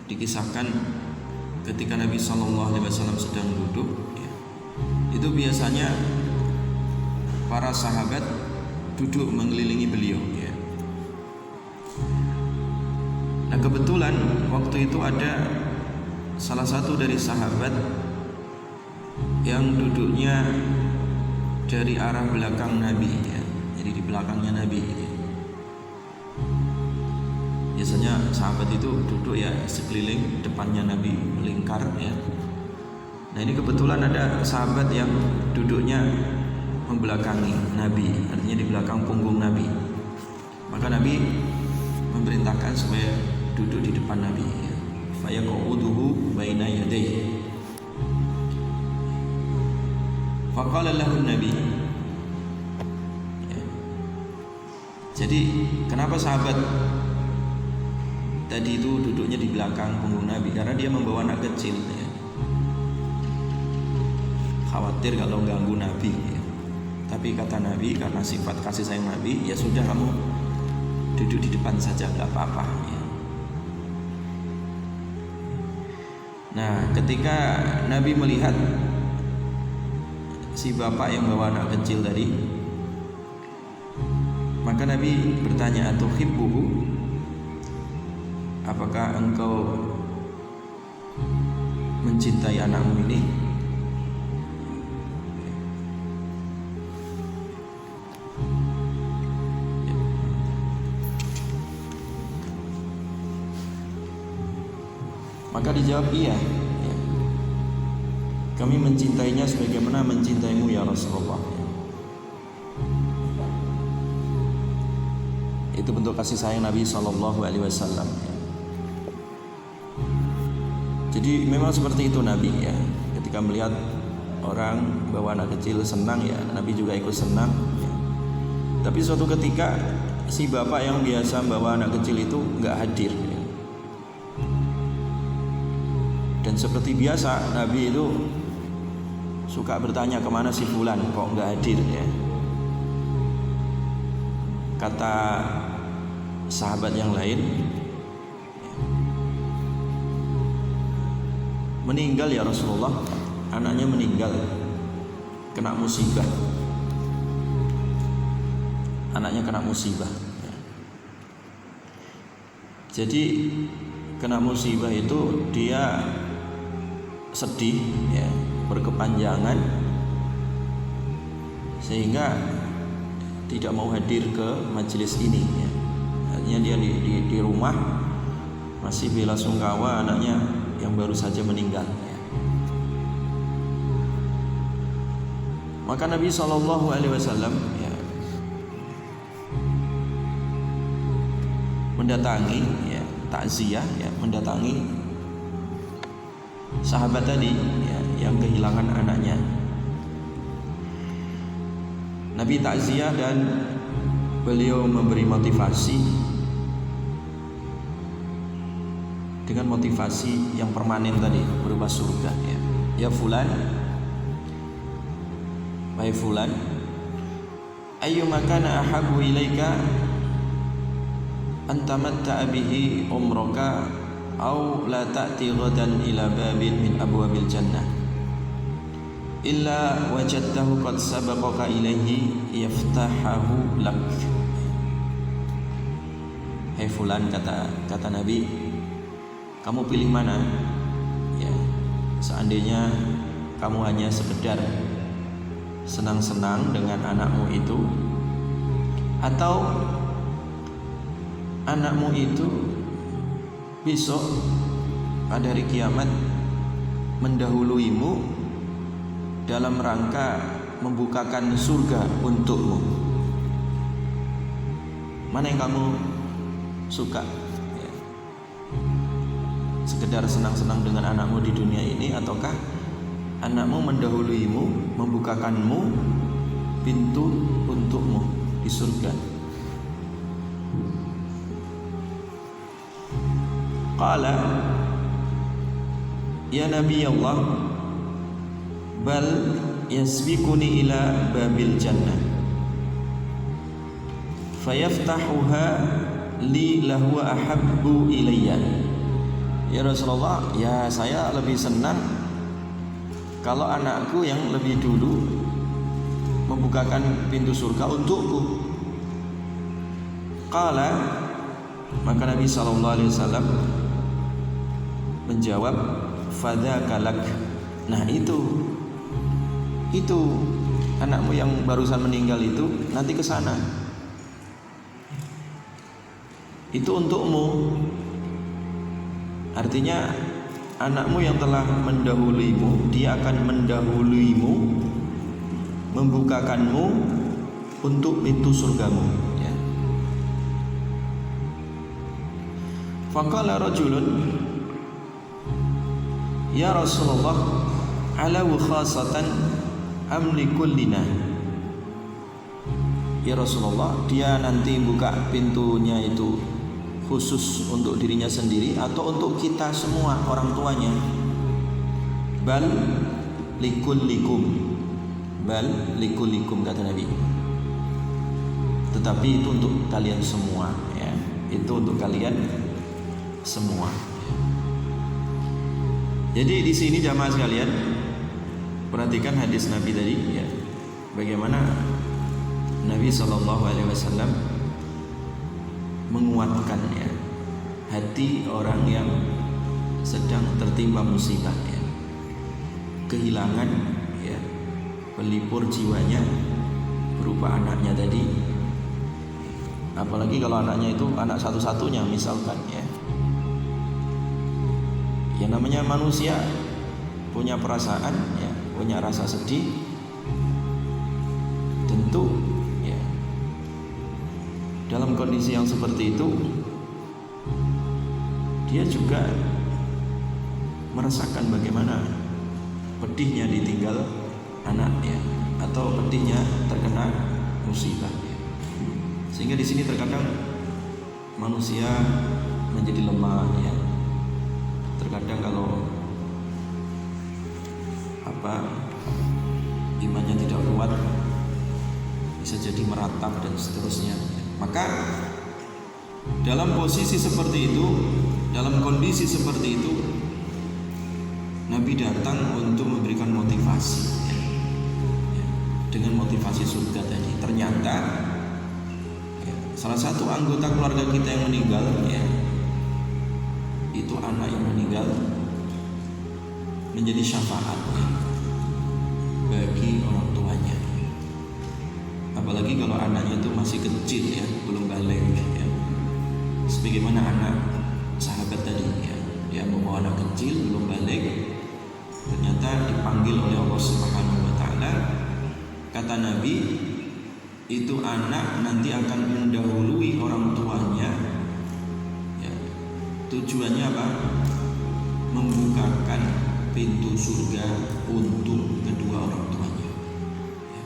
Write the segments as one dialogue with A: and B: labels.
A: dikisahkan ketika Nabi SAW sedang duduk, ya, itu biasanya para sahabat duduk mengelilingi beliau, ya. Nah, kebetulan waktu itu ada salah satu dari sahabat yang duduknya dari arah belakang Nabi, ya. Jadi di belakangnya Nabi, ya. Biasanya sahabat itu duduk ya sekeliling, depannya Nabi melingkar, ya. Nah, ini kebetulan ada sahabat yang duduknya membelakangi Nabi, artinya di belakang punggung Nabi. Maka Nabi memerintahkan supaya duduk di depan Nabi, ya. Fayaquduhu baina yadayhi. Faqala lahu Nabi, ya. Jadi kenapa sahabat tadi itu duduknya di belakang punggung Nabi? Karena dia membawa anak kecil, ya. Khawatir kalau ganggu Nabi, ya. Tapi kata Nabi, karena sifat kasih sayang Nabi, ya sudah, kamu duduk di depan saja, gak apa-apa, ya. Nah, ketika Nabi melihat si bapak yang bawa anak kecil tadi, maka Nabi bertanya, atuhibbuhu, apakah engkau mencintai anakmu ini? Maka dijawab, iya, ya. Kami mencintainya sebagaimana mencintaimu ya Rasulullah. Itu bentuk kasih sayang Nabi SAW. Jadi memang seperti itu Nabi, ya. Ketika melihat orang bawa anak kecil senang, ya Nabi juga ikut senang, ya. Tapi suatu ketika si bapak yang biasa bawa anak kecil itu nggak hadir, ya. Dan seperti biasa Nabi itu suka bertanya, kemana si fulan kok nggak hadir, ya. Kata sahabat yang lain, meninggal ya Rasulullah, anaknya meninggal, kena musibah, anaknya kena musibah, ya. Jadi kena musibah itu dia sedih, ya, berkepanjangan, sehingga tidak mau hadir ke majelis ini, ya. Artinya dia di rumah masih belasungkawa anaknya yang baru saja meninggal, ya. Maka Nabi SAW, ya, mendatangi, ya, takziah, ya, mendatangi sahabat tadi, ya, yang kehilangan anaknya. Nabi takziah dan beliau memberi motivasi dengan motivasi yang permanen tadi berupa surga, ya. Ya fulan, wahai fulan, ayyuma kana ahabbu ilaika antamatta bihi umraka aw la ta'ti ghadan ila babin min abwabil jannah illa wajadtahu qad sabaqaka ilaihi yaftahahu lak. Hai fulan, kata Nabi, kamu pilih mana, ya, seandainya kamu hanya sekedar senang-senang dengan anakmu itu, atau anakmu itu besok pada hari kiamat mendahuluimu dalam rangka membukakan surga untukmu, mana yang kamu suka, ya? Sekedar senang-senang dengan anakmu di dunia ini, ataukah anakmu mendahuluimu, membukakanmu pintu untukmu di surga? Qala ya Nabi Allah, bal yasbiquni ila babil jannah fayaftahuha li lahu ahabbu ilayya ya Rasulullah, ya saya lebih senang kalau anakku yang lebih dulu membukakan pintu surga untukku. Qala, maka Nabi SAW menjawab, fadzaka lak. Nah itu anakmu yang barusan meninggal itu nanti ke sana. Itu untukmu. Artinya anakmu yang telah mendahulimu, dia akan mendahulimu, membukakanmu untuk pintu surgamu, ya. Faqala rajulun, ya Rasulullah, ala khasatan amli kullina. Ya Rasulullah, dia nanti buka pintunya itu khusus untuk dirinya sendiri atau untuk kita semua orang tuanya? Bal likullikum, bal likullikum, kata Nabi. Tetapi itu untuk kalian semua, ya. Itu untuk kalian semua. Jadi di sini jamaah sekalian, perhatikan hadis Nabi tadi, ya. Bagaimana Nabi SAW menguatkan, ya, hati orang yang sedang tertimpa musibah, ya, kehilangan, ya, pelipur jiwanya berupa anaknya tadi. Apalagi kalau anaknya itu anak satu-satunya misalkan, ya. Ya namanya manusia punya perasaan, ya, punya rasa sedih. Tentu, ya, dalam kondisi yang seperti itu dia juga merasakan bagaimana pedihnya ditinggal anaknya atau pedihnya terkena musibah, ya. Sehingga di sini terkadang manusia menjadi lemah, ya. Terkadang kalau imannya tidak kuat, bisa jadi meratap dan seterusnya. Maka dalam posisi seperti itu, dalam kondisi seperti itu, Nabi datang untuk memberikan motivasi, ya, dengan motivasi surga tadi. Ternyata, ya, salah satu anggota keluarga kita yang meninggal, ya, itu anak yang meninggal menjadi syafaat, ya, bagi orang tuanya. Apalagi kalau anaknya itu masih kecil, ya, belum balik, ya. Sebagaimana anak sahabat tadi, ya, dia membawa anak kecil belum balik, ternyata dipanggil oleh Allah Subhanahu wa taala. Kata Nabi, itu anak nanti akan mendahului orang tuanya, ya. Tujuannya apa? Membukakan pintu surga untuk kedua orang tuanya, ya.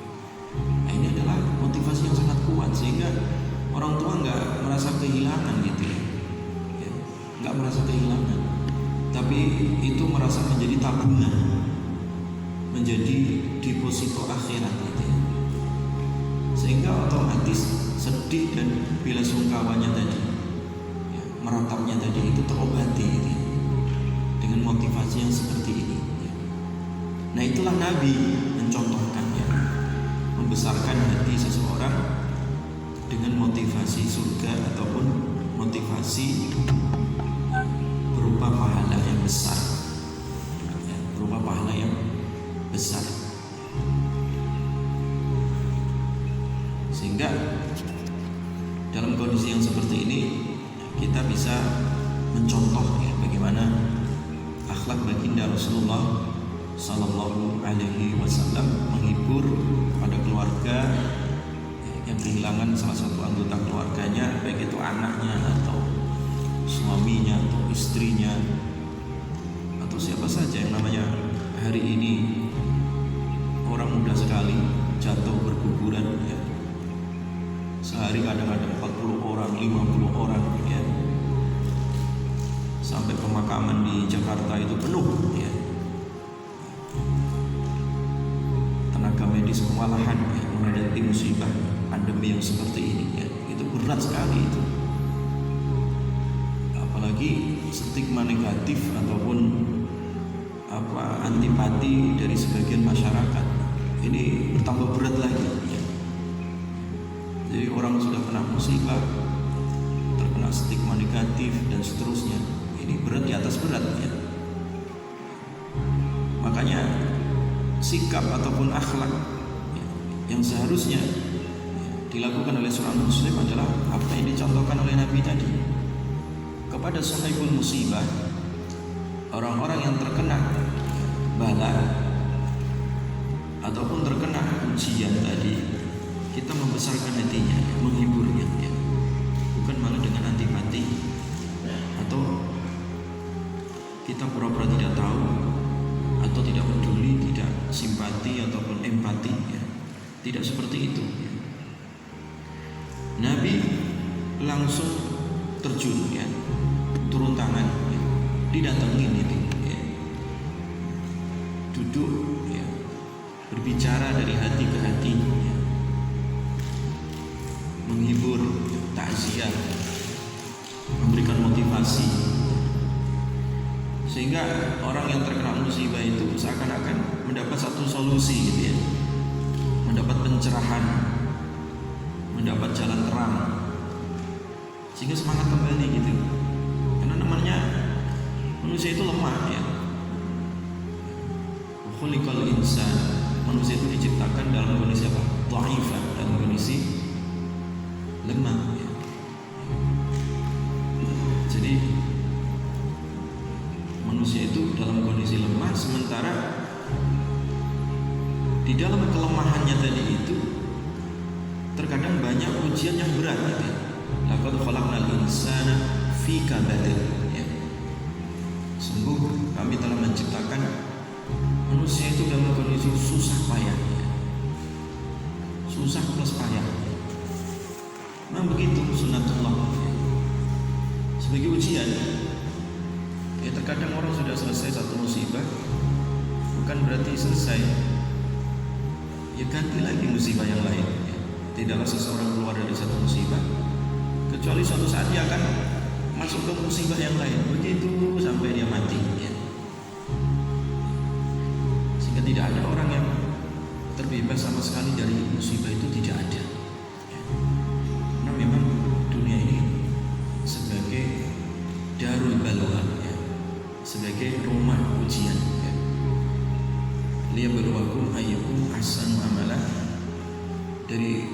A: Nah, ini adalah motivasi yang sangat kuat sehingga orang tua nggak merasa kehilangan, gitu, ya. Ya, nggak merasa kehilangan, tapi itu merasa menjadi tabungan, menjadi deposito akhirat, gitu, ya. Sehingga otomatis sedih dan bela sungkawanya tadi, ya, meratapnya tadi itu terobati, gitu, ya, dengan motivasi yang seperti ini, ya. Nah itulah Nabi mencontohkan, ya, membesarkan hati seseorang dengan motivasi surga ataupun motivasi berupa pahala yang besar, ya, berupa pahala yang besar. Sehingga dalam kondisi yang seperti ini kita bisa mencontoh, ya, bagaimana akhlak baginda Rasulullah Sallallahu Alaihi Wasallam menghibur pada keluarga yang kehilangan salah satu anggota keluarganya, baik itu anaknya atau suaminya atau istrinya atau siapa saja yang namanya hari ini orang mudah sekali jatuh berguguran, ya. Sehari kadang-kadang 40 orang, 50 orang, ya. Sampai pemakaman di Jakarta itu penuh, ya. Tenaga medis kewalahan, ya, menghadapi musibah pandemi yang seperti ini, ya. Itu berat sekali itu. Apalagi stigma negatif ataupun antipati dari sebagian masyarakat ini bertambah berat lagi ya. Jadi orang sudah kena musibah, terkena stigma negatif dan seterusnya, ini berat di atas berat ya. Makanya sikap ataupun akhlak ya, yang seharusnya dilakukan oleh seorang muslim adalah apa yang dicontohkan oleh Nabi tadi. Kepada sahibul musibah, orang-orang yang terkena bala ataupun terkena ujian tadi, kita membesarkan hatinya, menghiburnya ya. Bukan malah dengan antipati atau kita pura-pura tidak tahu atau tidak peduli, tidak simpati ataupun empati ya. Tidak seperti itu ya. Nabi langsung terjun ya, turun tangan ya, didatengin itu ya. Duduk ya, berbicara dari hati ke hati ya. Menghibur, takziah, memberikan motivasi, sehingga orang yang terkena musibah itu seakan-akan mendapat satu solusi gitu ya, mendapat pencerahan, mendapat jalan terang, sehingga semangat kembali gitu. Karena namanya manusia itu lemah ya. Khuliqal insan, manusia itu diciptakan dalam kondisi apa? Dhaifah, dalam kondisi lemah ya. Jadi manusia itu dalam kondisi lemah, sementara di dalam kelemahannya tadi itu terkadang banyak ujian yang berat gitu ya. Laqad khalaqnal insana fi kabadin ya. Sungguh kami telah menciptakan manusia itu dalam kondisi susah payah ya. Susah plus payah. Memang begitu sunatullah ya. Sebagai ujian ya, terkadang orang sudah selesai satu musibah bukan berarti selesai ya, ganti lagi musibah yang lain ya. Tidaklah seseorang keluar dari satu musibah kecuali suatu saat dia akan masuk ke musibah yang lain, begitu sampai dia mati ya. Sehingga tidak ada orang yang terbebas sama sekali dari musibah, itu tidak ada ya. Karena memang dunia ini sebagai darul balwa ya, sebagai rumah ujian ya. Liyabluwakum ayyukum ahsanu amala. Dari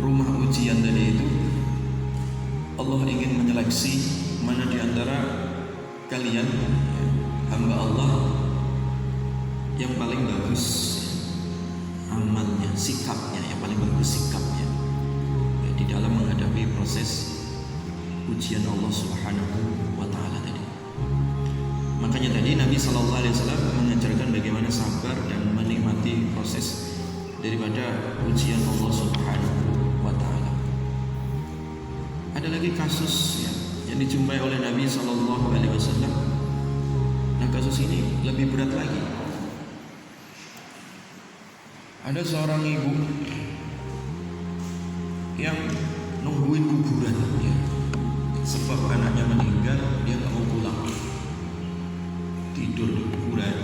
A: rumah ujian tadi itu Allah ingin menyeleksi mana di antara kalian ya, hamba Allah yang paling bagus ya, amalnya, sikapnya yang paling bagus sikapnya ya, di dalam menghadapi proses ujian Allah Subhanahu wa taala tadi. Makanya tadi Nabi sallallahu alaihi wasallam mengajarkan bagaimana sabar dan menikmati proses daripada ujian Allah Subhanahu wa taala. Ada lagi kasus ya, yang dijumpai oleh Nabi sallallahu alaihi wasallam. Nah, kasus ini lebih berat lagi. Ada seorang ibu yang nungguin kuburan ya. Sebab anaknya meninggal, dia nggak mau pulang. Tidur di kuburan,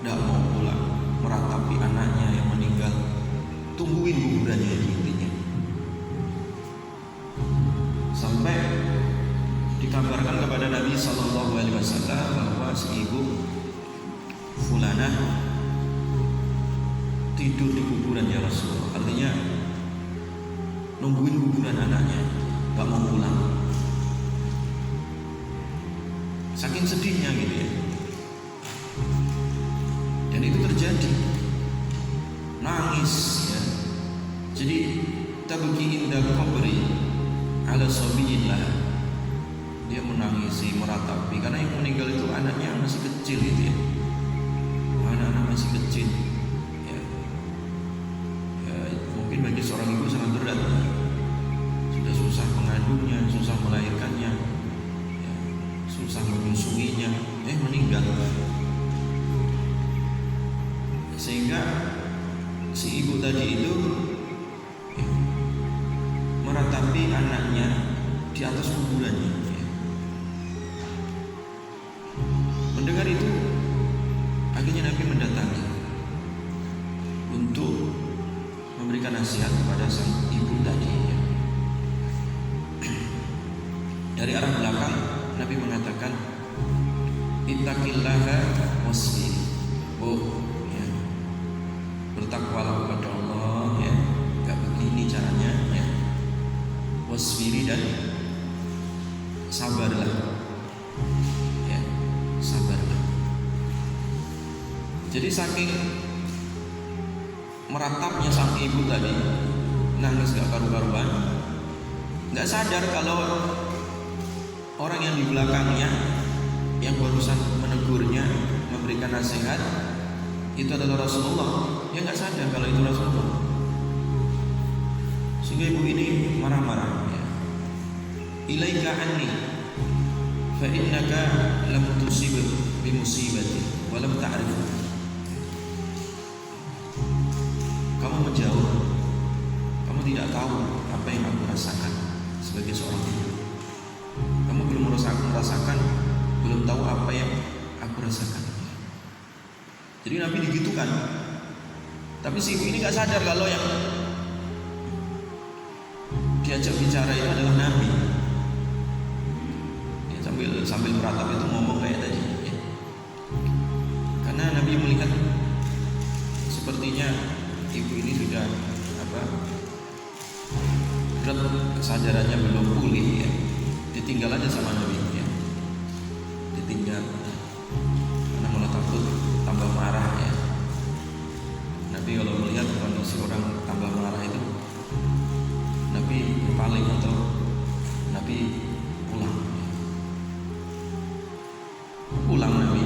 A: nggak mau pulang, meratapi anaknya yang meninggal, tungguin kuburannya intinya. Sampai dikabarkan kepada Nabi Sallallahu Alaihi Wasallam bahwa si ibu fulanah tidur di kuburan ya Rasulullah. Artinya nungguin kuburan anaknya, nggak mau pulang. Saking sedihnya gitu ya. Dan itu terjadi, nangis ya. Jadi tabki inda qabri ala sabiyillah, dia menangisi, meratapi, karena yang meninggal itu anaknya masih kecil gitu ya. Anak-anak masih kecil ya. Ya, mungkin bagi seorang ibu sangat berat ya. Sudah susah mengandungnya, susah melahirkannya ya, susah menyusuinya, meninggal. Sehingga si ibu tadi itu ya, meratapi anaknya di atas kuburannya ya. Mendengar itu, akhirnya Nabi mendatangi untuk memberikan nasihat kepada sang ibu tadi. Dari arah belakang Nabi mengatakan, ittaqillaha wasbir. Ya, bertakwalah kepada Allah, ya. Gak begini caranya, ya. Wasbiri, dan sabarlah, ya, sabarlah. Jadi saking meratapnya sang ibu tadi, nangis gak karu-karuan, gak sadar kalau orang yang di belakangnya yang barusan menegurnya, memberikan nasihat, itu adalah Rasulullah. Dia nggak sadar kalau itu Rasulullah. Sehingga ibu ini marah-marah. Ya. Ilaika anni, fa innaka lam tusib bi musibati wa lam ta'rif. Kamu menjauh. Kamu tidak tahu apa yang aku rasakan sebagai seorang ibu. Kamu belum merasakan, belum tahu apa yang aku rasakan. Jadi Nabi digitukan. Tapi si ibu ini gak sadar kalau yang diajak bicara itu adalah Nabi. Ya, sambil meratap itu ngomong kayak tadi. Ya. Karena Nabi melihat sepertinya ibu ini sudah kesadarannya belum pulih, ya. Ditinggal aja sama Nabi, ya. Ditinggal karena malah takut tambah marah, ya. Nabi kalau melihat kondisi orang tambah marah itu, Nabi berpaling atau Nabi pulang Nabi.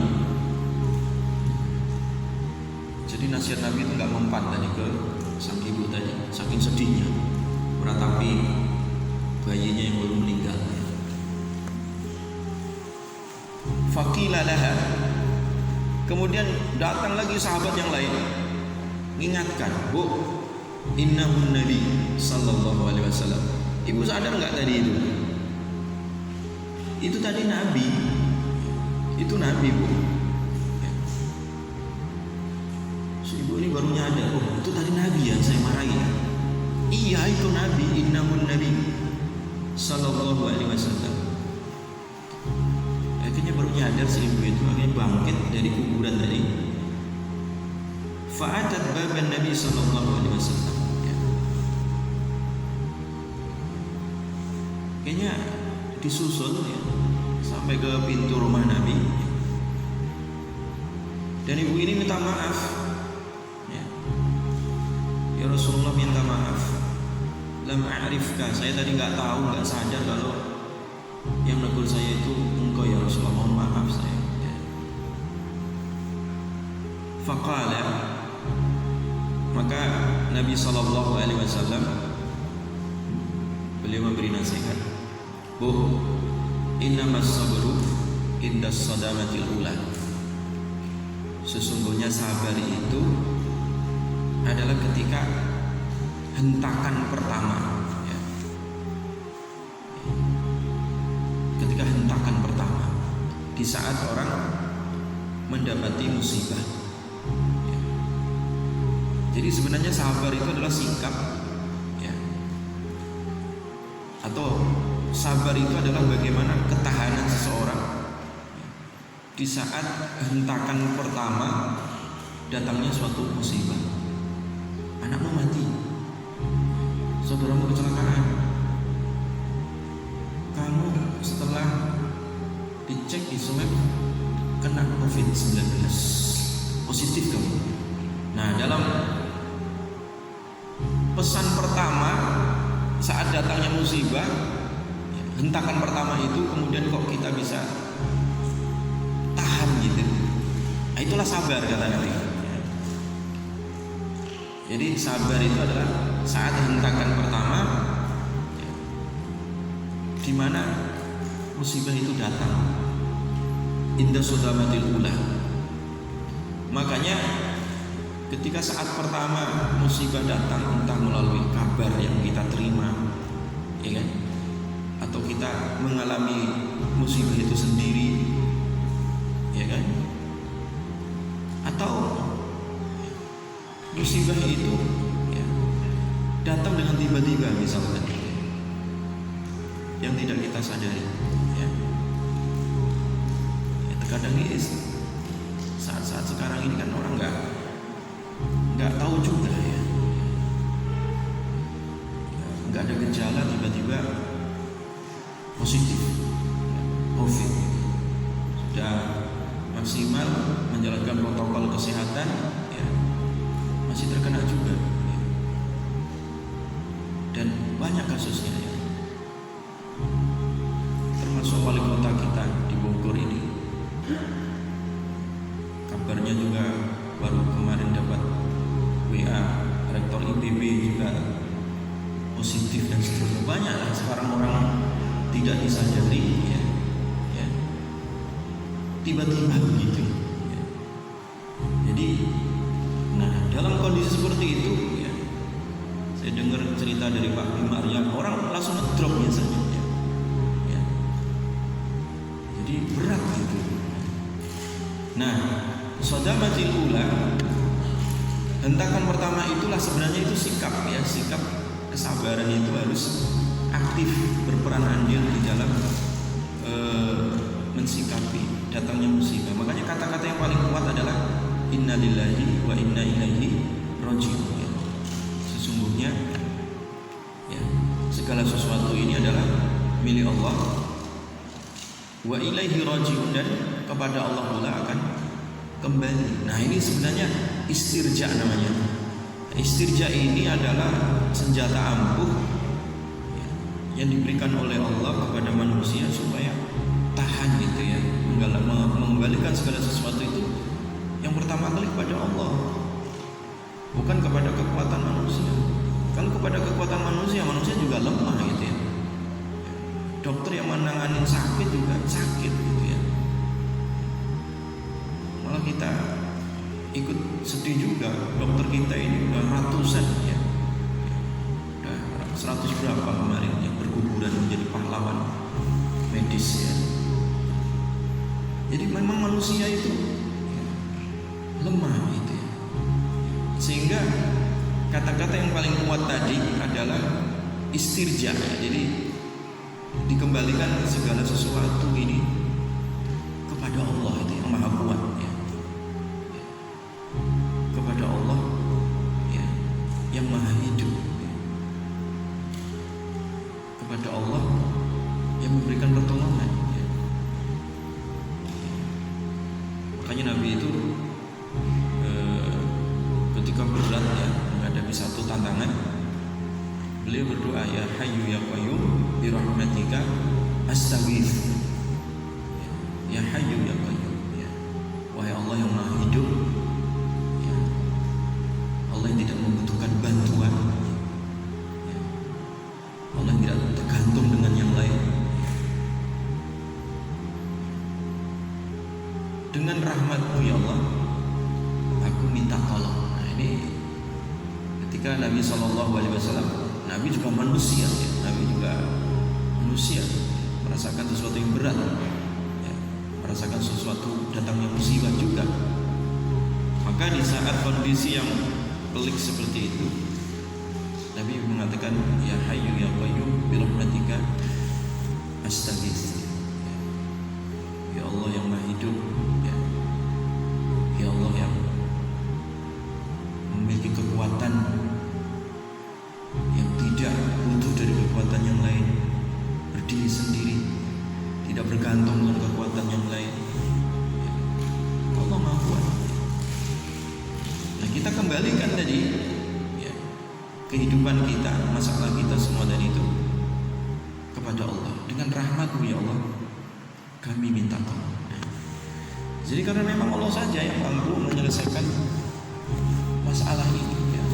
A: Jadi nasihat Nabi itu nggak mempan tadi ke sang ibu tadi, saking sedihnya meratapi bayinya yang baru meninggal. Faqila laha, kemudian datang lagi sahabat yang lain mengingatkan, Bu, innahun Nabi sallallahu alaihi wasallam. Ibu sadar nggak tadi itu? Itu tadi Nabi. Itu Nabi, Bu. Si ibu ini baru nyadar, oh itu tadi Nabi yang saya marahi. Iya itu Nabi, innahun Nabi sallallahu alaihi wasallam. Akhirnya baru nyadar si ibu itu, akhirnya bangkit dari kuburan tadi. Fa'atat baban Nabi sallallahu alaihi wasallam. Kayaknya disusul, ya, sampai ke pintu rumah Nabi. Dan ibu ini minta maaf. Ya Rasulullah, minta maaf. Lam a'rifka, saya tadi nggak tahu, nggak sadar kalau yang negur saya itu engkau ya Rasulullah, mohon maaf saya. Ya. Faqala, maka Nabi sallallahu alaihi wasallam beliau memberi nasihat, Bu, innamas sabru indas sadamatil ula. Sesungguhnya sabar itu adalah ketika hentakan pertama, ya. Ketika hentakan pertama, di saat orang mendapati musibah, ya. Jadi sebenarnya sabar itu adalah sikap, ya. Atau sabar itu adalah bagaimana ketahanan seseorang, ya, di saat hentakan pertama datangnya suatu musibah. Anakmu mati, saudaramu kecelakaan, kamu setelah dicek di swab kena COVID-19, positif kamu. Nah, dalam pesan pertama saat datangnya musibah, hentakan pertama itu, kemudian kok kita bisa tahan gitu. Nah, itulah sabar kata Nabi. Jadi sabar itu adalah saat hentakan pertama, di mana musibah itu datang. Indah sodamatil ula. Makanya ketika saat pertama musibah datang, entah melalui kabar yang kita terima, ya kan, atau kita mengalami musibah itu sendiri, ya kan? Atau musibah itu ya, datang dengan tiba-tiba misalkan, yang tidak kita sadari ya. Ya, terkadang ini saat-saat sekarang ini kan orang nggak tahu juga ya, nggak ada gejala tiba-tiba positif COVID, sudah maksimal menjalankan protokol kesehatan ya, masih terkena juga ya. Dan banyak kasusnya ya, termasuk wali kota kita di Bogor ini, kabarnya juga baru kemarin dapat WA rektor IPB juga positif dan seterusnya. Banyak lah sekarang orang tidak disadari ya, ya. Tiba-tiba begitu ya. Jadi nah dalam kondisi seperti itu ya, saya dengar cerita dari Pak Bima Arya, orang langsung ngedrop biasanya ya. Ya. Jadi berat gitu. Nah, sodamatil ula, hentakan pertama itulah sebenarnya itu sikap ya, sikap kesabaran itu harus aktif berperan andil di dalam mensikapi datangnya musibah. Makanya kata-kata yang paling kuat adalah innalillahi wa inna ilaihi raji'un ya. Sesungguhnya ya, segala sesuatu ini adalah milik Allah, wa ilaihi raji'un, dan kepada Allah pula akan kembali. Nah ini sebenarnya istirja namanya. Istirja ini adalah senjata ampuh ya, yang diberikan oleh Allah kepada manusia supaya tahan gitu ya, mengembalikan segala sesuatu itu yang pertama kali kepada Allah, bukan kepada kekuatan manusia. Kalau kepada kekuatan manusia, manusia juga lemah gitu ya. Dokter yang menangani sakit juga sakit gitu ya. Malah kita ikut sedih juga, dokter kita ini udah ratusan ya, udah 100 berapa kemarin yang berguguran menjadi pahlawan medis ya. Jadi memang manusia itu ya, lemah gitu ya. Sehingga kata-kata yang paling kuat tadi adalah istirja ya. Jadi dikembalikan segala sesuatu ini kepada Allah itu yang maha kuat ya. Kepada Allah ya, yang maha hidup ya. Kepada Allah yang memberikan pertolongan ya. Makanya Nabi itu ketika berat ya menghadapi satu tantangan, beliau berdoa, ya Hayyu ya Qayyum bi rahmatika astaghits. Ya Hayyu ya Qayyum ya. Wahai Allah yang maha hidup ya. Allah yang tidak membutuhkan bantuan ya. Allah yang tidak tergantung dengan yang lain ya. Dengan rahmat-Mu ya Allah aku minta tolong. Nah ini ketika Nabi SAW, Nabi juga manusia ya. Nabi juga manusia merasakan sesuatu yang berat ya. Merasakan sesuatu datangnya musibah juga. Maka di saat kondisi yang pelik seperti itu, Nabi mengatakan, ya Hayyu ya Qayyum bi rahmatika astaghits. Ya Allah yang maha hidup ya. Ya Allah yang memiliki kekuatan yang tidak butuh dari kekuatan yang lain, berdiri sendiri, tidak bergantung dengan kekuatan yang lain ya. Allah maha kuat. Nah kita kembalikan tadi ya, kehidupan kita, masalah kita semua dari itu kepada Allah. Dengan rahmat-Mu ya Allah kami minta tolong. Jadi karena memang Allah saja yang mampu menyelesaikan masalah ini ya.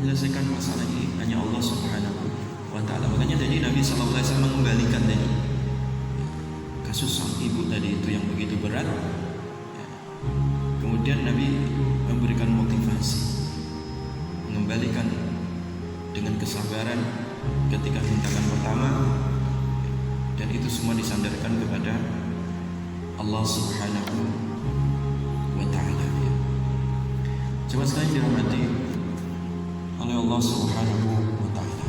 A: Menyelesaikan masalah ini hanya Allah Subhanahu wa ta'ala. Makanya tadi Nabi SAW mengembalikan tadi kasus sang ibu tadi itu yang begitu berat ya. Kemudian Nabi memberikan motivasi, mengembalikan dengan kesabaran ketika hentakan pertama, dan itu semua disandarkan kepada Allah Subhanahu wa ta'ala. Coba sekali dirahmati oleh Allah Subhanahu wa ta'ala.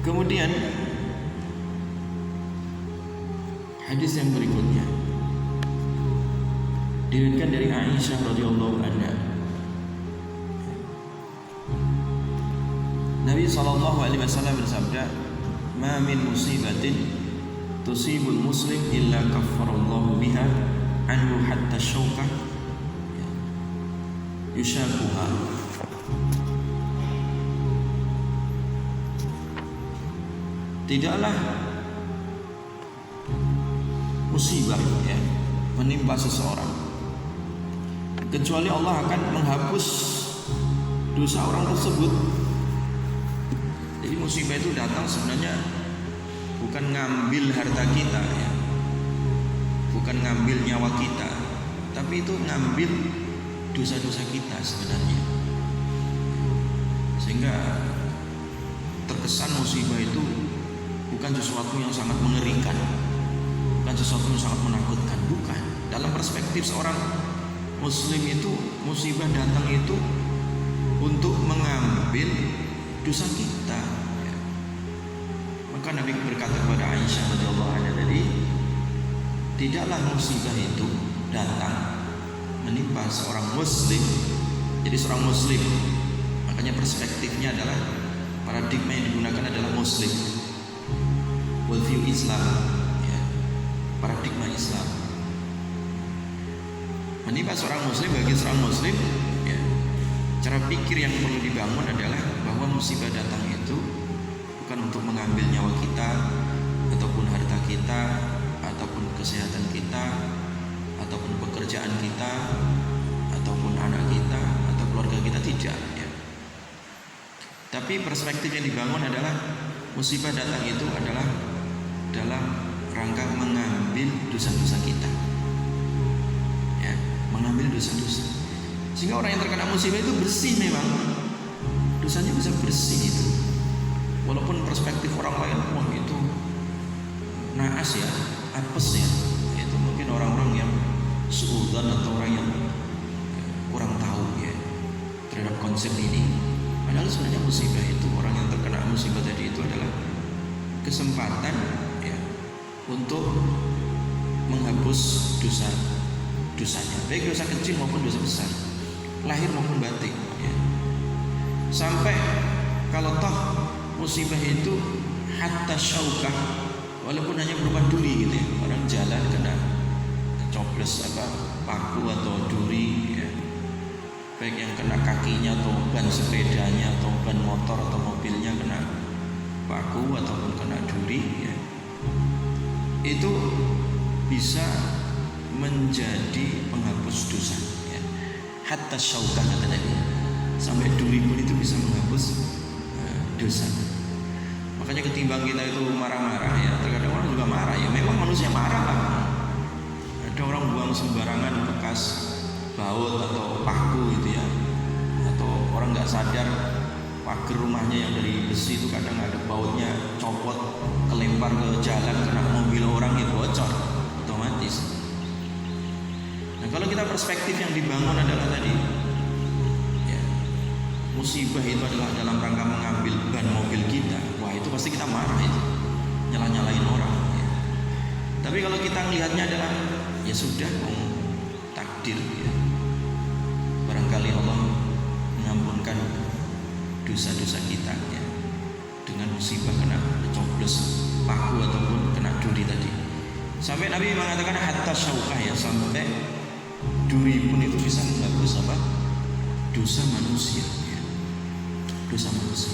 A: Kemudian hadis yang berikutnya diriwayatkan dari Aisyah radhiyallahu anha. Nabi sallallahu alaihi wasallam bersabda, "Ma min musibatin tusibul muslim illa kaffarallahu biha anhu hatta syauqah yushaquha." Tidaklah musibah menimpa seseorang kecuali Allah akan menghapus dosa orang tersebut. Jadi musibah itu datang sebenarnya bukan ngambil harta kita bukan ngambil nyawa kita, tapi itu ngambil dosa-dosa kita sebenarnya. Sehingga terkesan musibah itu bukan sesuatu yang sangat mengerikan, bukan sesuatu yang sangat menakutkan, bukan. Dalam perspektif seorang muslim itu, musibah datang itu untuk mengambil dosa kita. Maka Nabi berkata kepada Aisyah radhiyallahu anha tadi, tidaklah musibah itu datang menimpa seorang muslim. Jadi seorang muslim, makanya perspektifnya adalah, paradigma yang digunakan adalah muslim, worldview Islam, paradigma Islam. Menimpa seorang muslim, bagi seorang muslim cara pikir yang perlu dibangun adalah bahwa musibah datang itu bukan untuk mengambil nyawa kita, ataupun harta kita, ataupun kesehatan kita, ataupun pekerjaan kita, ataupun anak kita, atau keluarga kita, tidak. Tapi perspektif yang dibangun adalah musibah datang itu adalah dalam rangka mengambil dosa-dosa kita, mengambil dosa-dosa, sehingga orang yang terkena musibah itu bersih, memang dosanya bisa bersih itu. Walaupun perspektif orang lain, wah itu naas apes itu mungkin orang-orang yang suudzon atau orang yang kurang tahu terhadap konsep ini. Padahal sebenarnya musibah itu, orang yang terkena musibah tadi itu adalah kesempatan untuk menghapus dosanya, baik dosa kecil maupun dosa besar, lahir maupun batin. Sampai kalau toh musibah itu hatta syaukah, walaupun hanya berupa duri gitu orang jalan kena coblos paku atau duri, baik yang kena kakinya atau ban sepedanya atau ban motor atau mobilnya kena paku ataupun kena duri, itu bisa menjadi penghapus dosa. Hatta syaukah kata Nabi, sampai duri pun itu bisa menghapus dosa. Makanya ketimbang kita itu marah-marah terkadang orang juga marah, memang manusia marah lah. Ada orang buang sembarangan bekas baut atau paku gitu atau orang nggak sadar pagar rumahnya yang dari besi itu kadang ada bautnya copot, kelempar ke jalan, kena mobil orang, bocor otomatis. Nah kalau kita perspektif yang dibangun adalah tadi musibah itu adalah dalam rangka mengambil ban mobil kita, wah itu pasti kita marah, itu nyala-nyalain orang. Tapi kalau kita melihatnya adalah ya sudah, takdir, barangkali Allah mengampunkan dosa-dosa kita dengan musibah kena coblos paku ataupun kena duri tadi. Sampai Nabi mengatakan hatta syaukah, sampai duri pun itu bisa menghapus dosa manusia. Dosa manusia.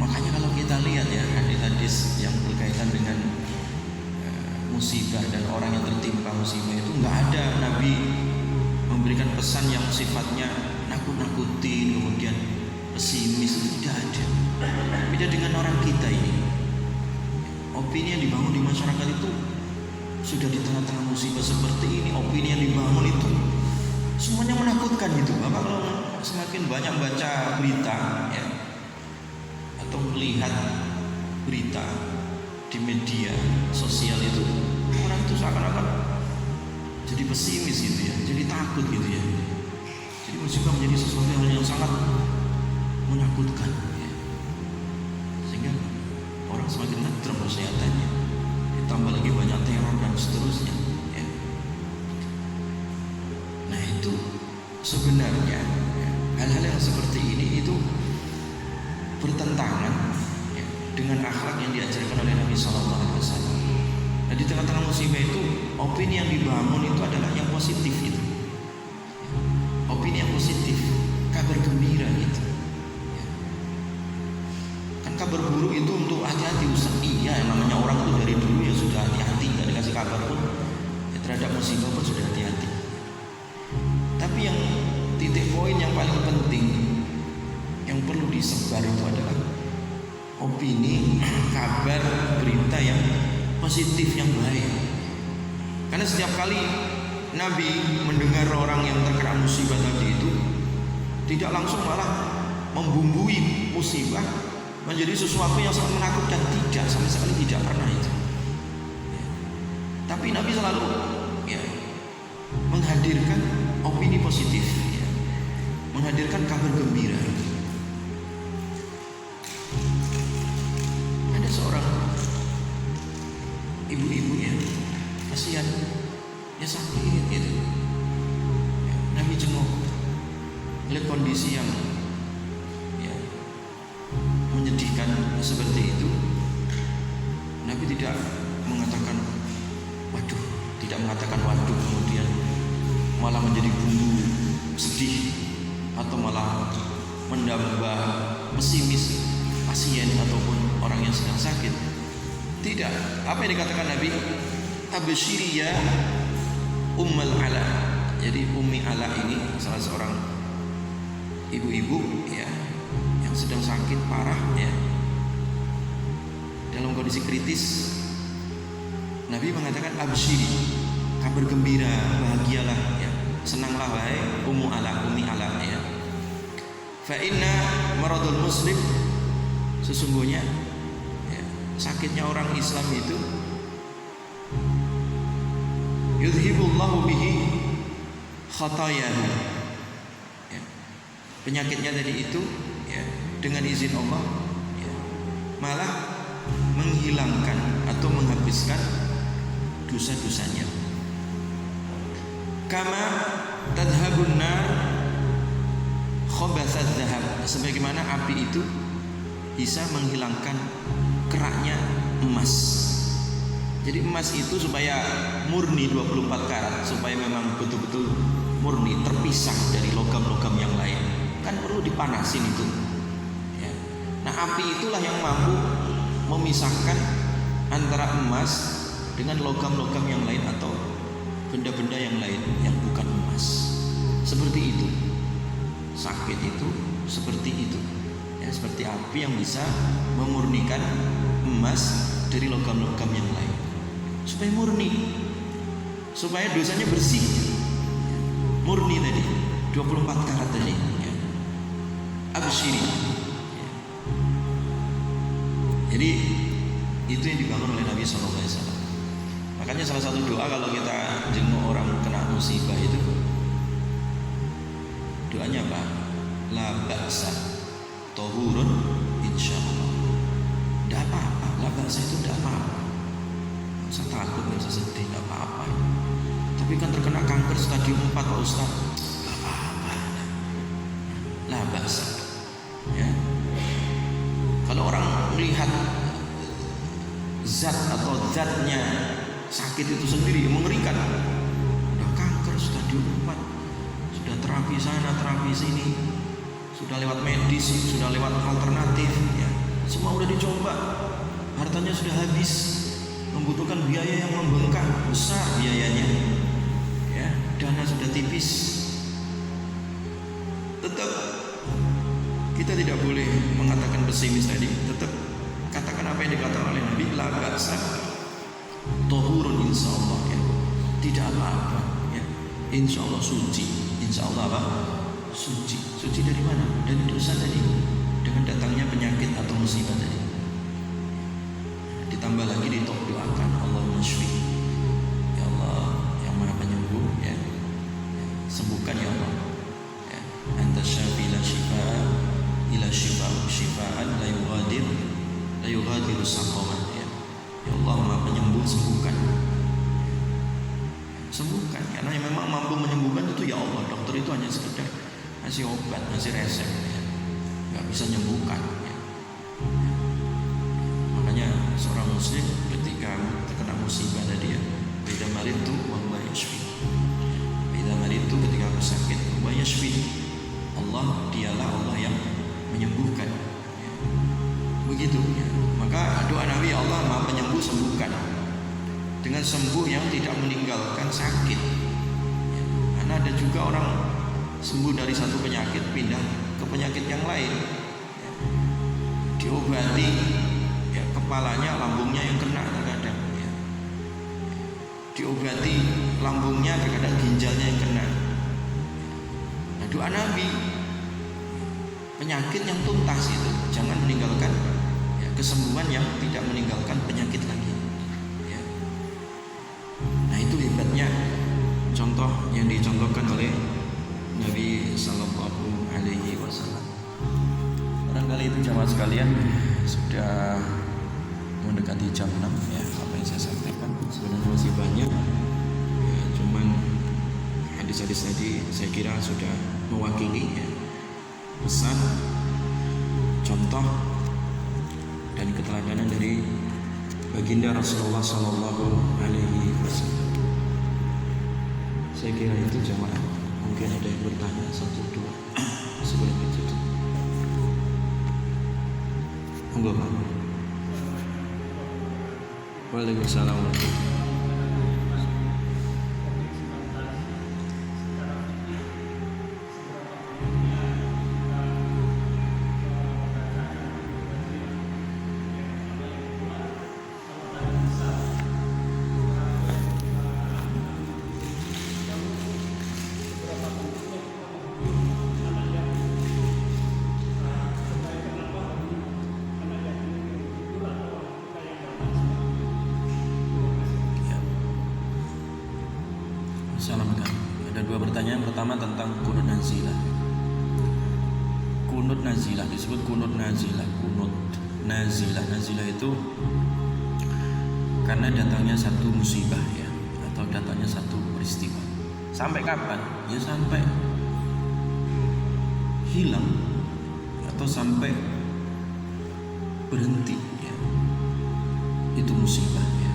A: Makanya kalau kita lihat hadis-hadis yang berkaitan dengan musibah dan orang yang tertimpa musibah itu nggak ada Nabi memberikan pesan yang sifatnya nakut-nakutin kemudian pesimis, itu tidak ada. Beda dengan orang kita ini, opini yang dibangun di masyarakat itu sudah di tengah-tengah musibah seperti ini, opini yang dibangun itu semuanya menakutkan gitu. Bapak kalau semakin banyak baca berita atau melihat berita di media sosial itu seakan-akan jadi pesimis gitu ya, jadi takut gitu ya. Jadi musibah menjadi sesuatu hal yang sangat menakutkan ya. Sehingga orang semakin ngedrop kesehatannya, ditambah lagi banyak teror dan seterusnya ya. Nah itu sebenarnya ya, hal-hal yang seperti ini itu bertentangan ya, dengan akhlak yang diajarkan oleh Nabi Sallallahu Alaihi Wasallam. Nah di tengah-tengah musibah itu opini yang dibangun itu adalah yang positif itu, opini yang positif, kabar gembira gitu. Kan kabar buruk itu untuk hati-hati Ustaz. Iya, yang namanya orang itu dari dulu ya sudah hati-hati, nggak dikasih kabar pun ya, terhadap musibah pun sudah hati-hati. Tapi yang titik poin yang paling penting yang perlu disebar itu adalah opini, kabar, berita yang positif, yang baik. Karena setiap kali Nabi mendengar orang yang terkena musibah tadi itu, tidak langsung malah membumbui musibah menjadi sesuatu yang sangat menakutkan, tidak, sama sekali tidak pernah itu ya. Tapi Nabi selalu ya, menghadirkan opini positif ya, menghadirkan kabar gembira. Ada seorang ibu-ibu ya, kasihan, dia sakit gitu ya, Nabi jenguk, lihat kondisi yang ya, menyedihkan seperti itu. Nabi tidak mengatakan waduh, tidak mengatakan waduh kemudian malah menjadi bumbu sedih atau malah menambah pesimis pasien ataupun orang yang sedang sakit. Tidak. Apa yang dikatakan Nabi? Absyiri ya Ummul Ala. Jadi Ummi Ala ini salah seorang ibu-ibu ya yang sedang sakit parah ya, dalam kondisi kritis. Nabi mengatakan absyiri, kabar gembira, bahagialah ya, senanglah wahai Ummu Ala, Ummi Ala ya. Fa inna maradul muslim, sesungguhnya ya, sakitnya orang Islam itu yudhibullahu bihi khatayahu ya, penyakitnya tadi itu ya, dengan izin Allah ya, malah menghilangkan atau menghabiskan dosa-dosanya. Kama tadhabun nar khabatsaz zahab, sebagaimana api itu bisa menghilangkan keraknya emas. Jadi emas itu supaya murni 24 karat, supaya memang betul-betul murni, terpisah dari logam-logam yang lain, kan perlu dipanasin itu ya. Nah api itulah yang mampu memisahkan antara emas dengan logam-logam yang lain atau benda-benda yang lain yang bukan emas. Seperti itu sakit itu, seperti itu ya, seperti api yang bisa memurnikan emas dari logam-logam yang lain supaya murni, supaya dosanya bersih, murni tadi 24 karat tadi ya. Absyiri ya. Jadi itu yang dibangun oleh Nabi SAW. Makanya salah satu doa kalau kita jenguk orang kena musibah itu, doanya apa? La ba'sa tahurun insyaallah. Tidak apa-apa, la ba'sa itu tidak apa-apa. Saya takut, nggak usah sedih, nggak apa-apa. Tapi kan terkena kanker stadium 4 Pak Ustaz, nggak apa-apa. La ba'sa ya. Kalau orang melihat zat atau zatnya sakit itu sendiri mengerikan, udah kanker stadium 4, sudah terapi sana terapi sini, sudah lewat medis, sudah lewat alternatif ya, semua udah dicoba, hartanya sudah habis, membutuhkan biaya yang membengkak besar biayanya ya, dana sudah tipis. Tetap kita tidak boleh mengatakan pesimis tadi, tetap katakan apa yang dikatakan oleh Nabi, la ba'sa tahurun insyaallah ya, tidak apa-apa ya, insyaallah suci. Insyaallah apa? Suci. Suci dari mana? Dari dosa tadi, dengan datangnya penyakit atau musibah tadi. Ditambah lagi doakan Allahumma syfi ya rabbus saqamah ya. Ya Allah Maha penyembuh, sembuhkan. Sembuhkan, karena yang memang mampu menyembuhkan itu ya Allah. Dokter itu hanya sekedar ngasih obat, ngasih resep ya. Gak bisa menyembuhkan ya. Makanya seorang muslim ketika terkena musibah tadi ya, idza maridtu wa huwa yashfi. Idza maridtu, ketika aku sakit, wa yashfi. Allah, dialah Allah yang menyembuhkan ya. Begitu ya. Maka doa Nabi, ya Allah Maha penyembuh, sembuhkan. Dengan sembuh yang tidak meninggalkan sakit ya. Karena ada juga orang sembuh dari satu penyakit pindah ke penyakit yang lain ya. Diobati ya, kepalanya, lambungnya yang kena terkadang ya. Diobati lambungnya, terkadang ginjalnya yang kena. Nah, doa Nabi, penyakit yang tuntas itu jangan meninggalkan ya, kesembuhan yang tidak meninggalkan penyakit lagi. Itu hebatnya contoh yang dicontohkan oleh Nabi Sallallahu Alaihi Wasallam. Barangkali itu jamaah sekalian, sudah mendekati jam 6 ya. Apa yang saya sampaikan sebenarnya masih banyak ya, cuman hadis-hadis tadi saya kira sudah mewakili ya, pesan, contoh dan keteladanan dari baginda Rasulullah Sallallahu Alaihi Wasallam. Saya kira itu jamaah. Mungkin ada yang bertanya satu dua sebelum itu. Monggo Pak. Waalaikumsalam. Ada dua pertanyaan. Pertama tentang kunut nazilah. Kunut nazilah disebut kunut nazilah. Kunut nazilah, nazilah itu karena datangnya satu musibah ya, atau datangnya satu peristiwa. Sampai kapan? Ya sampai hilang atau sampai berhenti ya. Itu musibah ya.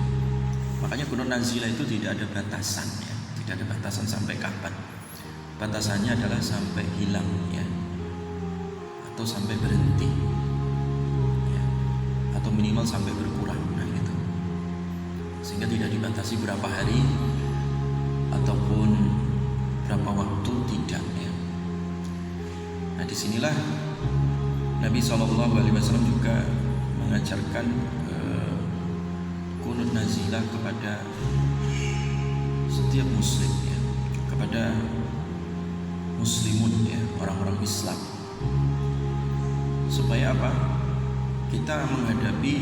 A: Makanya kunut nazilah itu tidak ada batasan ya. Tidak ada batasan sampai kapan. Batasannya adalah sampai hilang ya, atau sampai berhenti ya, atau minimal sampai berkurang. Nah gitu. Sehingga tidak dibatasi berapa hari ataupun berapa waktu, tidak ya. Nah disinilah Nabi SAW juga mengajarkan kunut nazilah kepada setiap muslim ya, kepada muslimun ya, orang-orang Islam, supaya apa? Kita menghadapi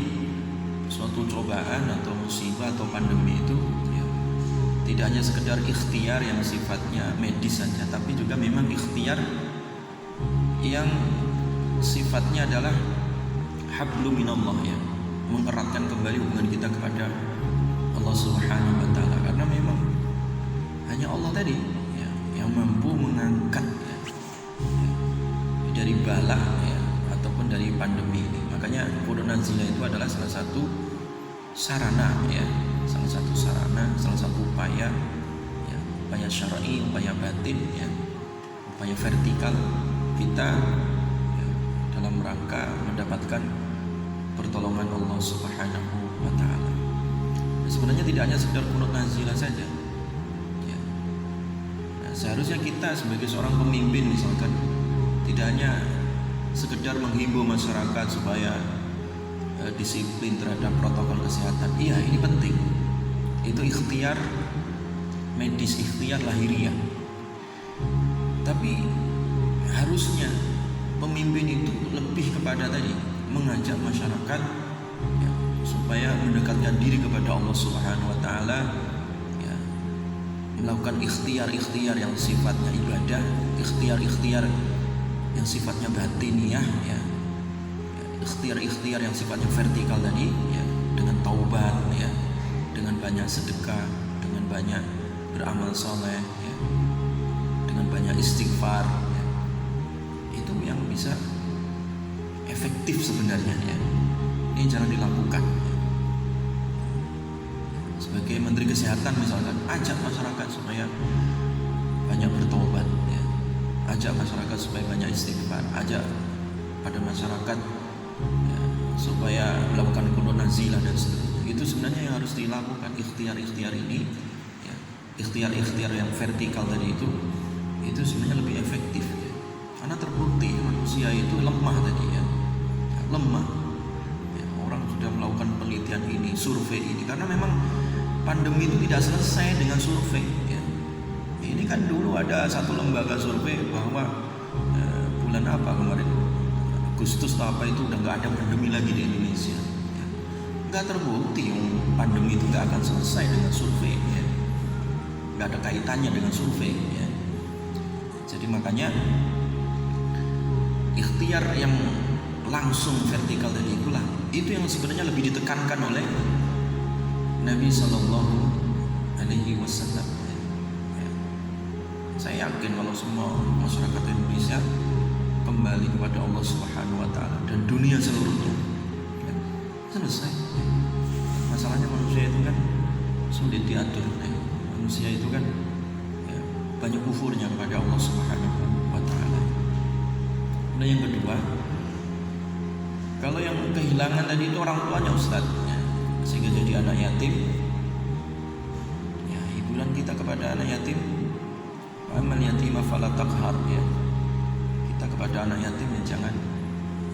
A: suatu cobaan atau musibah atau pandemi itu ya, tidak hanya sekedar ikhtiar yang sifatnya medis saja, tapi juga memang ikhtiar yang sifatnya adalah hablum minallah ya, mengeratkan kembali hubungan kita kepada Allah Subhanahu wa taala, karena memang hanya Allah tadi ya, yang mampu mengangkat ya, dari bala ya, ataupun dari pandemi ini. Makanya kunut nazilah itu adalah salah satu sarana ya, salah satu sarana, salah satu upaya ya, upaya syar'i, upaya batin ya, upaya vertikal kita ya, dalam rangka mendapatkan pertolongan Allah Subhanahu wa taala. Sebenarnya tidak hanya sekedar kunut nazilah saja. Seharusnya kita sebagai seorang pemimpin misalkan tidak hanya sekedar menghimbau masyarakat supaya disiplin terhadap protokol kesehatan. Iya, ini penting. Itu ikhtiar medis, ikhtiar lahiriah. Tapi harusnya pemimpin itu lebih kepada tadi mengajak masyarakat ya, supaya mendekatkan diri kepada Allah Subhanahu wa taala, melakukan ikhtiar-ikhtiar yang sifatnya ibadah, ikhtiar-ikhtiar yang sifatnya batiniah ya, ikhtiar-ikhtiar yang sifatnya vertikal tadi ya, dengan taubat ya, dengan banyak sedekah, dengan banyak beramal soleh ya, dengan banyak istighfar ya, itu yang bisa efektif sebenarnya ya. Ini cara dilakukan ya. Sebagai Menteri Kesehatan misalkan, ajak masyarakat supaya banyak bertobat ya, ajak masyarakat supaya banyak istighfar, ajak pada masyarakat ya, supaya melakukan qunut nazilah dan seterusnya. Itu sebenarnya yang harus dilakukan, ikhtiar-ikhtiar ini ya, ikhtiar-ikhtiar yang vertikal tadi itu sebenarnya lebih efektif ya. Karena terbukti manusia itu lemah tadi ya, lemah ya, orang sudah melakukan penelitian ini, survei ini, karena memang pandemi itu tidak selesai dengan survei ya. Ini kan dulu ada satu lembaga survei bahwa bulan apa kemarin, Agustus atau apa itu udah nggak ada pandemi lagi di Indonesia ya. Nggak terbukti pandemi itu nggak akan selesai dengan survei ya. Nggak ada kaitannya dengan survei ya. Jadi makanya ikhtiar yang langsung vertikal tadi itulah itu yang sebenarnya lebih ditekankan oleh Nabi Sallallahu Alaihi Wasallam ya. Saya yakin kalau semua masyarakat Indonesia kembali kepada Allah Subhanahu Wa Taala dan dunia seluruhnya ya, selesai ya. Masalahnya manusia itu kan sulit diatur ya. Manusia itu kan ya, banyak kufurnya kepada Allah Subhanahu Wa Taala. Nah yang kedua, kalau yang kehilangan tadi itu orang tuanya Ustaz ya, sehingga jadi anak yatim ya, hiburan kita kepada anak yatim, amal yatima fala taqhar ya, kita kepada anak yatim ya jangan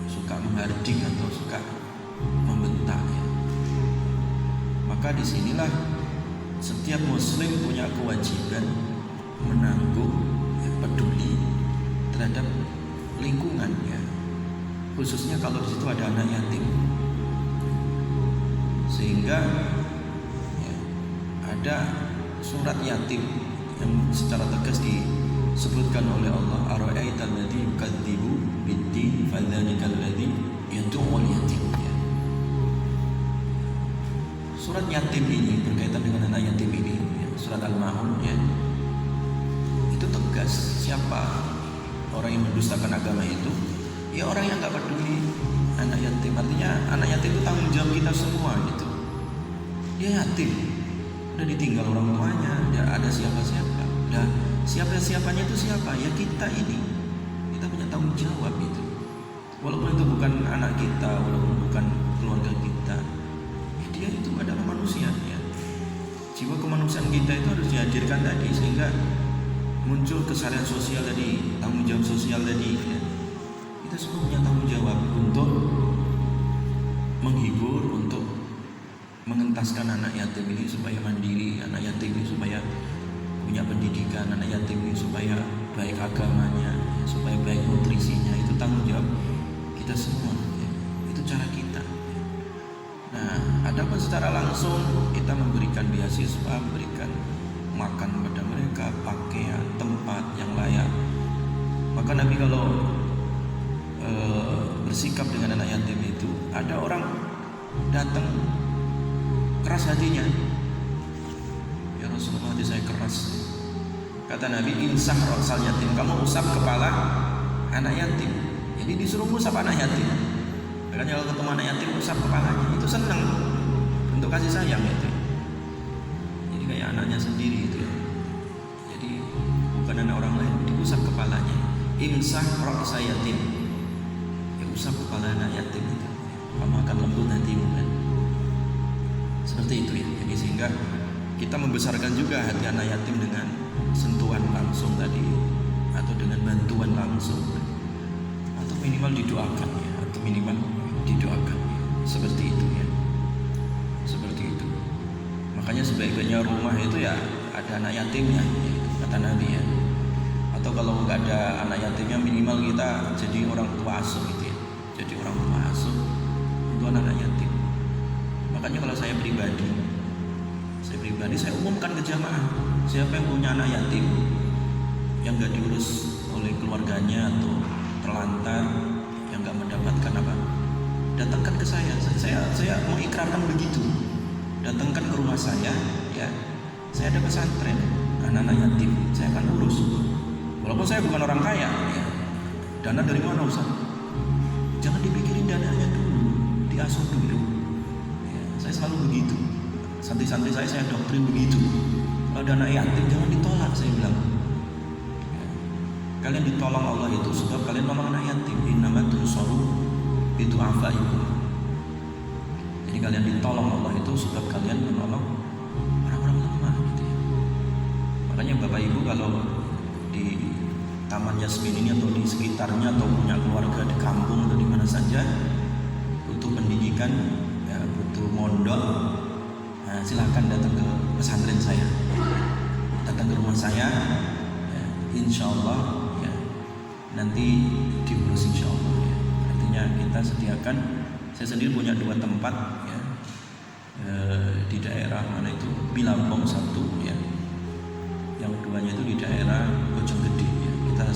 A: suka menghardik atau suka membentak ya. Maka disinilah setiap muslim punya kewajiban menanggung ya, peduli terhadap lingkungan ya, khususnya kalau di situ ada anak yatim, sehingga ya, ada surat yatim yang secara tegas disebutkan oleh Allah, ara'aital ladzi yukadzibu bid-din fadzalikal ladzi yad'ul yatim ya. Surat yatim ini berkaitan dengan anak yatim ini ya, surat Al-Maun ya, itu tegas siapa orang yang mendustakan agama itu ya, orang yang nggak peduli anak yatim. Artinya anak yatim itu tanggung jawab kita semua gitu. Dia yatim, udah ditinggal orang tuanya, dia ada siapa-siapa, udah siapa-siapanya itu siapa ya, kita ini, kita punya tanggung jawab itu. Walaupun itu bukan anak kita, walaupun bukan keluarga kita ya, dia itu adalah manusia ya. Jiwa kemanusiaan kita itu harus dihadirkan tadi, sehingga muncul kesadaran sosial tadi, tanggung jawab sosial tadi ya. Kita semua punya tanggung jawab untuk menghibur, untuk mengentaskan anak yatim ini supaya mandiri, anak yatim ini supaya punya pendidikan, anak yatim ini supaya baik agamanya ya, supaya baik nutrisinya. Itu tanggung jawab kita semua ya. Itu cara kita ya. Nah, adapun secara langsung kita memberikan beasiswa, memberikan makan kepada mereka, pakaian, tempat yang layak. Maka Nabi kalau bersikap dengan anak yatim itu, ada orang datang keras hatinya, ya Rasulullah, hati saya keras. Kata Nabi, insah ra'sal yatim, kamu usap kepala anak yatim. Jadi disuruh usap anak yatim. Makanya kalau ketemu anak yatim usap kepalanya, itu senang, untuk kasih sayang itu. Jadi kayak anaknya sendiri itu ya. Jadi bukan anak orang lain, diusap kepalanya. Insah ra'sal yatim, usap kepala anak yatim itu, kamu akan lembut hatimu kan. Seperti itu ya. Jadi sehingga kita membesarkan juga hati anak yatim dengan sentuhan langsung tadi, atau dengan bantuan langsung, atau minimal didoakan ya, atau minimal didoakan ya. Seperti itu ya. Seperti itu. Makanya sebaik-baiknya rumah itu ya ada anak yatimnya ya, kata Nabi ya. Atau kalau nggak ada anak yatimnya, minimal kita jadi orang tua asuh gitu ya. Jadi orang tua asuh untuk anak yatim. Makanya kalau saya pribadi saya umumkan ke jamaah, siapa yang punya anak yatim yang nggak diurus oleh keluarganya atau terlantar, yang nggak mendapatkan datangkan ke saya. Saya mengikrarkan begitu. Datangkan ke rumah saya, ya. Saya ada pesantren anak-anak yatim, saya akan urus. Walaupun saya bukan orang kaya, ya. Dana dari mana Ustaz? Jangan dipikirin dananya dulu, diasuh dulu. Ya, saya selalu begitu. Santri-santri saya doktrin begitu. Kalau dana yatim jangan ditolak, saya bilang. Ya. Kalian ditolong Allah itu sebab kalian nolong anak yatim. Innama tunsaru bidu'afaikum. Jadi kalian ditolong Allah itu sebab kalian menolong orang-orang lemah gitu ya. Makanya Bapak Ibu kalau di Taman Yasmin ini atau di sekitarnya atau punya keluarga di kampung atau di mana saja butuh pendidikan, ya, butuh mondok, nah, silahkan datang ke pesantren saya, datang ke rumah saya, ya, insya Allah ya, nanti diurus insya Allah ya. Artinya kita sediakan, saya sendiri punya 2 tempat ya, di daerah mana itu Bilampong satu ya, yang keduanya itu di daerah Bojonggede ya. Kita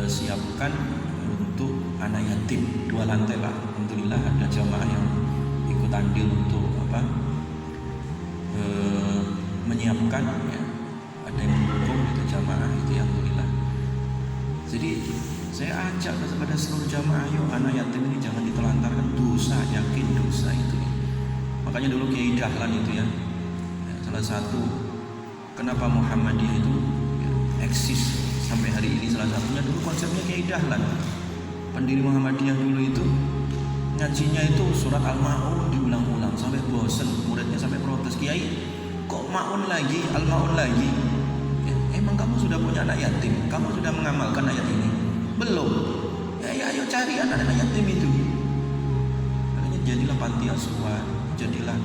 A: siapkan untuk anak yatim 2 lantai lah. Alhamdulillah ada jamaah yang ikut andil untuk menyiapkan ya. Ada yang mendukung itu jamaah itu ya, alhamdulillah. Jadi saya ajak kepada seluruh jamaah, yuk anak yatim ini jangan ditelantarkan, dosa, yakin dosa itu ya. Makanya dulu Kiai Dahlan itu ya, salah satu kenapa Muhammadiyah itu ya, eksis sampai hari ini, salah satunya dulu konsepnya Kiai Dahlan, pendiri Muhammadiyah dulu itu ngajinya itu surat Al-Maun diulang-ulang sampai bosen, muridnya sampai protes, Kiai kok Maun lagi, Al-Maun lagi ya, emang kamu sudah punya anak yatim, kamu sudah mengamalkan ayat ini? Belum ya, ayo cari anak-anak yatim itu. Makanya jadilah panti asuhan, jadilah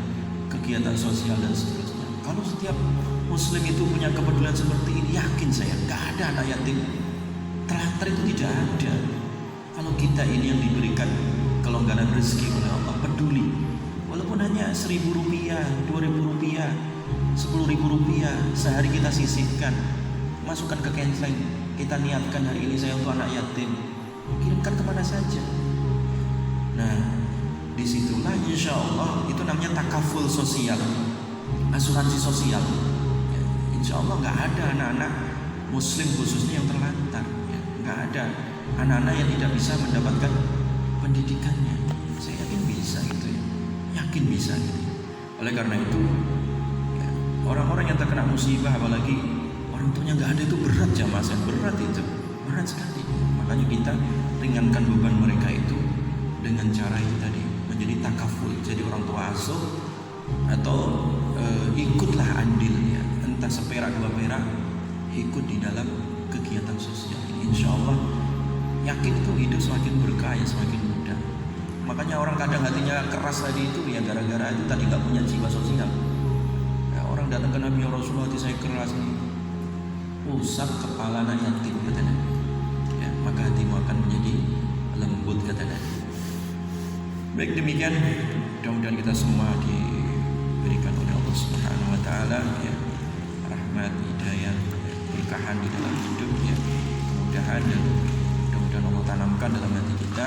A: kegiatan sosial dan seterusnya. Kalau setiap Muslim itu punya kepedulian seperti ini, yakin saya gak ada anak yatim terlantar, itu tidak ada. Kalau kita ini yang diberikan kelonggaran rezeki oleh Allah, peduli, walaupun hanya 1.000 rupiah, 2.000 rupiah, 10.000 rupiah sehari kita sisihkan, masukkan ke canceling, kita niatkan hari ini saya untuk anak yatim, kirimkan kemana saja. Nah, disitulah insya Allah itu namanya takaful sosial, asuransi sosial. Insya Allah nggak ada anak-anak Muslim khususnya yang terlantar, ya. Nggak ada anak-anak yang tidak bisa mendapatkan pendidikannya. Saya yakin bisa gitu ya, yakin bisa gitu. Oleh karena itu, ya, orang-orang yang terkena musibah, apalagi orang tuanya nggak ada, itu berat jamaah, berat itu, berat sekali. Makanya kita ringankan beban mereka itu dengan cara itu tadi, menjadi takaful, jadi orang tua asuh atau ikutlah andilnya, entah seperak 2 perak, ikut di dalam kegiatan sosial ini. Insya Allah yakin itu hidup semakin berkah, semakin mudah. Makanya orang kadang hatinya keras tadi itu ya gara-gara itu tadi gak punya jiwa sosial ya. Orang datang ke Nabi, ya Rasulullah hati saya keras nih, usap kepala anak yatim katanya ya, maka hatimu akan menjadi lembut katanya. Baik, demikian mudah-mudahan kita semua diberikan oleh Allah Subhanahu wa taala ya, rahmat, hidayah, berkahan di dalam hidup ya, kemudahan, dan mudah-mudahan Allah tanamkan dalam hati kita